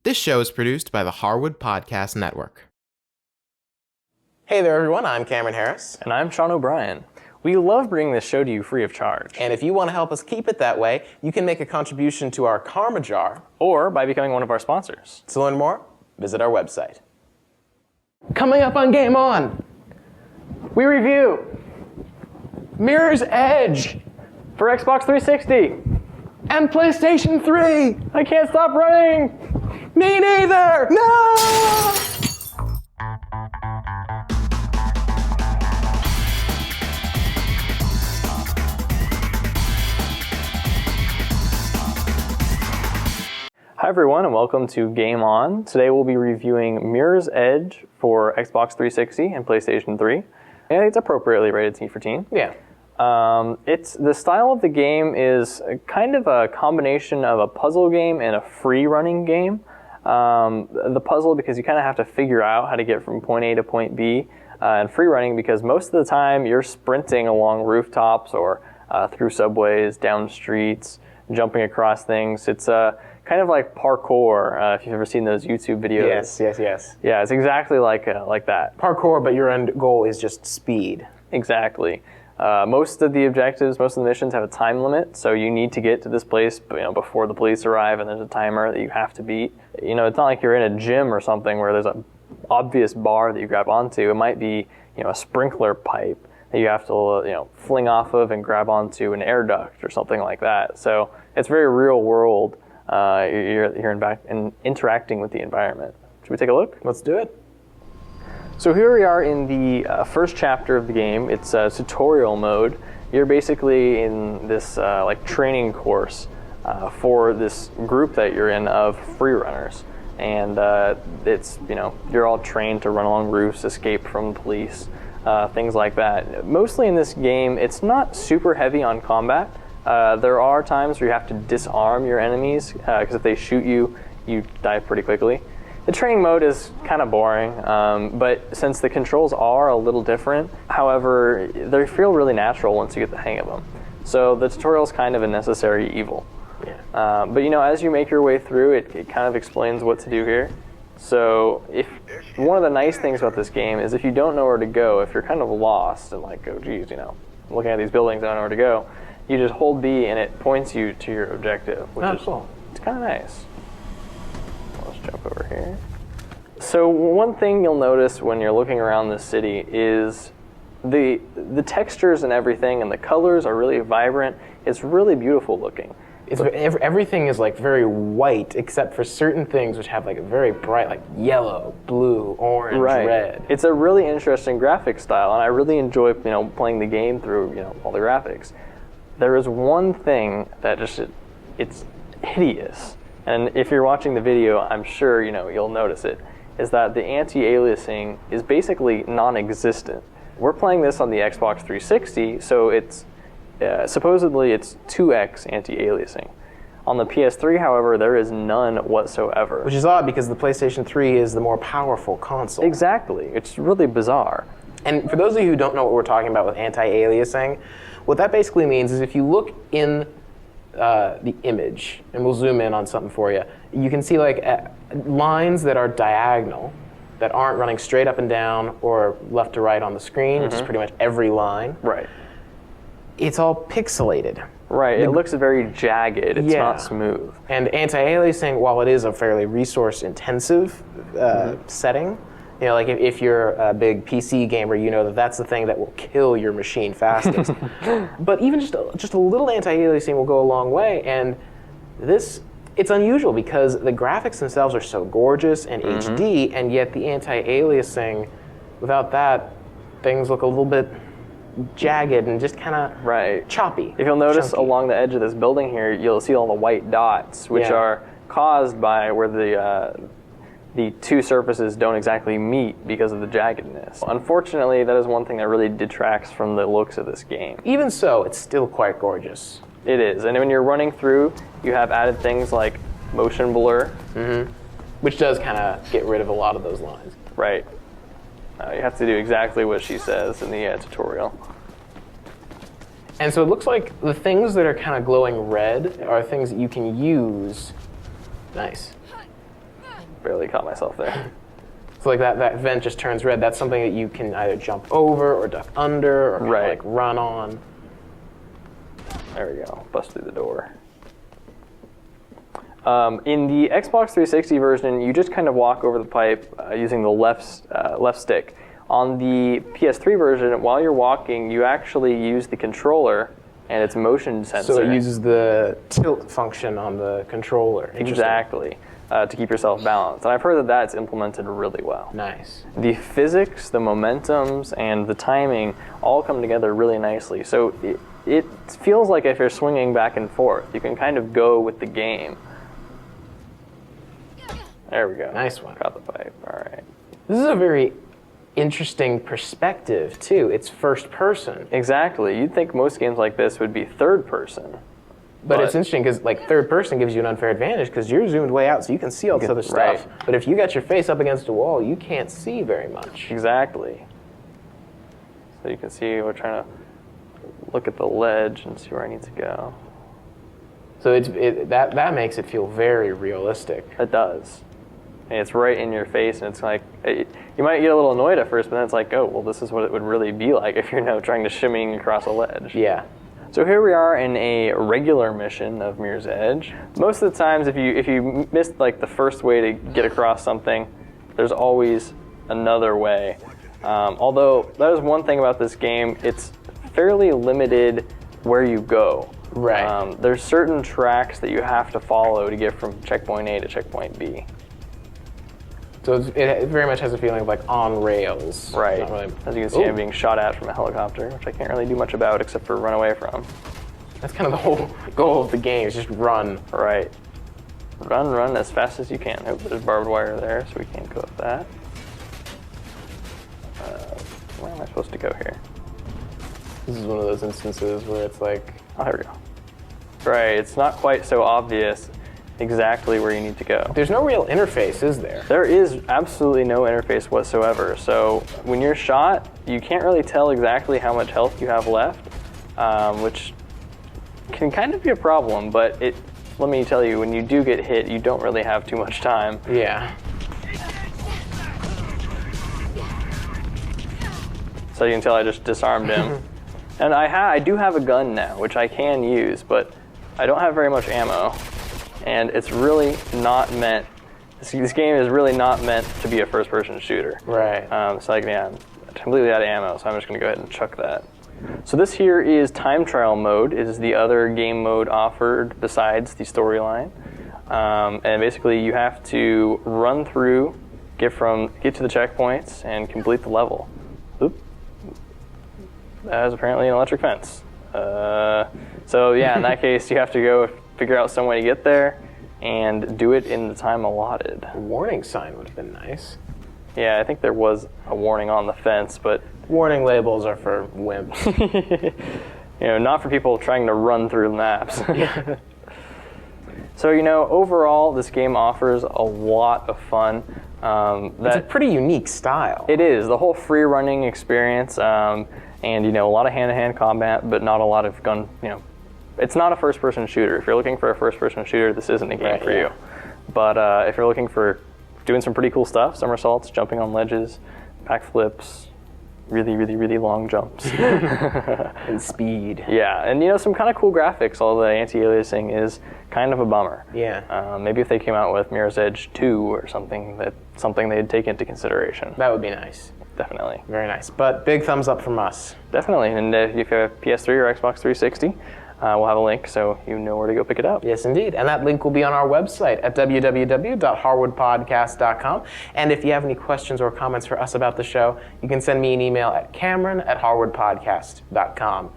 This show is produced by the Harwood Podcast Network. Hey there, everyone. I'm Cameron Harris. And I'm Sean O'Brien. We love bringing this show to you free of charge. And if you want to help us keep it that way, you can make a contribution to our Karma Jar. Or by becoming one of our sponsors. To learn more, visit our website. Coming up on Game On, we review Mirror's Edge For Xbox 360. and PlayStation 3. I can't stop running! Me neither! No! Hi everyone and welcome to Game On. Today we'll be reviewing Mirror's Edge for Xbox 360 and PlayStation 3. And it's appropriately rated T for teen. Yeah. It's the style of the game is kind of a combination of a puzzle game and a free running game. The puzzle because you kind of have to figure out how to get from point A to point B, and free running because most of the time you're sprinting along rooftops or through subways, down streets, jumping across things. It's kind of like parkour, if you've ever seen those YouTube videos. Yes. Yeah, it's exactly like that. Parkour, but your end goal is just speed. Exactly. Most of the objectives, most of the missions have a time limit, so you need to get to this place before the police arrive, and there's a timer that you have to beat. It's not like you're in a gym or something where there's an obvious bar that you grab onto. It might be a sprinkler pipe that you have to fling off of and grab onto an air duct or something like that. So it's very real world. You're interacting with the environment. Should we take a look? Let's do it. So here we are in the first chapter of the game. It's tutorial mode. You're basically in this training course for this group that you're in of free runners, and it's you're all trained to run along roofs, escape from police, things like that. Mostly in this game, it's not super heavy on combat. There are times where you have to disarm your enemies because if they shoot you, you die pretty quickly. The training mode is kind of boring, but since the controls are a little different, however, they feel really natural once you get the hang of them. So the tutorial is kind of a necessary evil. Yeah. But as you make your way through, it kind of explains what to do here. So one of the nice things about this game is if you don't know where to go, if you're kind of lost and like, oh geez, I'm looking at these buildings, I don't know where to go, you just hold B and it points you to your objective, which is cool. It's kind of nice. Let's jump over here. So one thing you'll notice when you're looking around this city is the textures and everything and the colors are really vibrant. It's really beautiful looking. Everything is very white except for certain things which have a very bright yellow, blue, orange, red. It's a really interesting graphic style, and I really enjoy playing the game through all the graphics. There is one thing that it's hideous. And if you're watching the video, I'm sure you'll notice it, is that the anti-aliasing is basically non-existent. We're playing this on the Xbox 360, so it's supposedly it's 2x anti-aliasing. On the PS3, however, there is none whatsoever. Which is odd because the PlayStation 3 is the more powerful console. Exactly. It's really bizarre. And for those of you who don't know what we're talking about with anti-aliasing, what that basically means is if you look in the image, and we'll zoom in on something for you, you can see lines that are diagonal, that aren't running straight up and down or left to right on the screen, which is pretty much every line. Right. It's all pixelated. Right, it looks very jagged, it's not smooth. And anti-aliasing, while it is a fairly resource-intensive setting, if you're a big PC gamer, that's the thing that will kill your machine fastest. But even just a little anti-aliasing will go a long way, and it's unusual because the graphics themselves are so gorgeous and HD, and yet the anti-aliasing, without that, things look a little bit jagged and just kind of choppy. If you'll notice chunky. along the edge of this building here, you'll see all the white dots, which are caused by where the two surfaces don't exactly meet because of the jaggedness. Unfortunately, that is one thing that really detracts from the looks of this game. Even so, it's still quite gorgeous. It is, and when you're running through, you have added things like motion blur. Which does kind of get rid of a lot of those lines. Right. You have to do exactly what she says in the tutorial. And so it looks like the things that are kind of glowing red are things that you can use. Nice. Barely caught myself there. So like that vent just turns red. That's something that you can either jump over or duck under or kinda Right. like run on. There we go. Bust through the door. In the Xbox 360 version, you just kind of walk over the pipe using the left stick. On the PS3 version, while you're walking, you actually use the controller and its motion sensor. So it uses the tilt function on the controller. Interesting. Exactly. To keep yourself balanced. And I've heard that that's implemented really well. Nice. The physics, the momentums, and the timing all come together really nicely. So it feels like if you're swinging back and forth, you can kind of go with the game. There we go. Nice one. Got the pipe. All right. This is a very interesting perspective, too. It's first person. Exactly. You'd think most games like this would be third person. But it's interesting because like third person gives you an unfair advantage because you're zoomed way out so you can see all this other stuff. Right. But if you got your face up against a wall, you can't see very much. Exactly. So you can see we're trying to look at the ledge and see where I need to go. So that makes it feel very realistic. It does. And it's right in your face, and it's like, you might get a little annoyed at first, but then it's like, oh, well, this is what it would really be like if you're trying to shimmy across a ledge. Yeah. So here we are in a regular mission of Mirror's Edge. Most of the times, if you missed like the first way to get across something, there's always another way. Although that is one thing about this game, it's fairly limited where you go. Right. There's certain tracks that you have to follow to get from checkpoint A to checkpoint B. So it very much has a feeling of like on rails. Right. Not really- As you can see, Ooh. I'm being shot at from a helicopter, which I can't really do much about except for run away from. That's kind of the whole goal of the game, is just run. Right. Run as fast as you can. Oh, there's barbed wire there, so we can't go up that. Where am I supposed to go here? This is one of those instances where it's like, Oh, here we go. Right, it's not quite so obvious exactly where you need to go. there's no real interface, is there? There is absolutely no interface whatsoever. So when you're shot, you can't really tell exactly how much health you have left, which can kind of be a problem, but let me tell you, when you do get hit, you don't really have too much time. Yeah. So you can tell I just disarmed him. And I do have a gun now, which I can use, but I don't have very much ammo. And it's really not meant, this game is really not meant to be a first-person shooter. Right. So I'm completely out of ammo, so I'm just going to go ahead and chuck that. So this here is time trial mode. It is the other game mode offered besides the storyline. And basically you have to run through, get to the checkpoints, and complete the level. Oop. That is apparently an electric fence. So yeah, in that case, you have to go figure out some way to get there and do it in the time allotted. A warning sign would have been nice. Yeah, I think there was a warning on the fence, but Warning labels are for wimps. not for people trying to run through maps. So, overall, this game offers a lot of fun. It's a pretty unique style. It is. The whole free running experience, and, a lot of hand-to-hand combat, but not a lot of gun, It's not a first-person shooter. If you're looking for a first-person shooter, this isn't a game for you. But if you're looking for doing some pretty cool stuff, somersaults, jumping on ledges, backflips, really, really, really long jumps. And speed. Yeah, and some kind of cool graphics, although the anti-aliasing is kind of a bummer. Yeah. Maybe if they came out with Mirror's Edge 2 or something they'd take into consideration. That would be nice. Definitely. Very nice. But big thumbs up from us. Definitely, and if you have PS3 or Xbox 360, we'll have a link so you know where to go pick it up. Yes, indeed. And that link will be on our website at www.harwoodpodcast.com. And if you have any questions or comments for us about the show, you can send me an email at cameron@harwoodpodcast.com.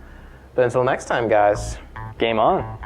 But until next time, guys. Game on.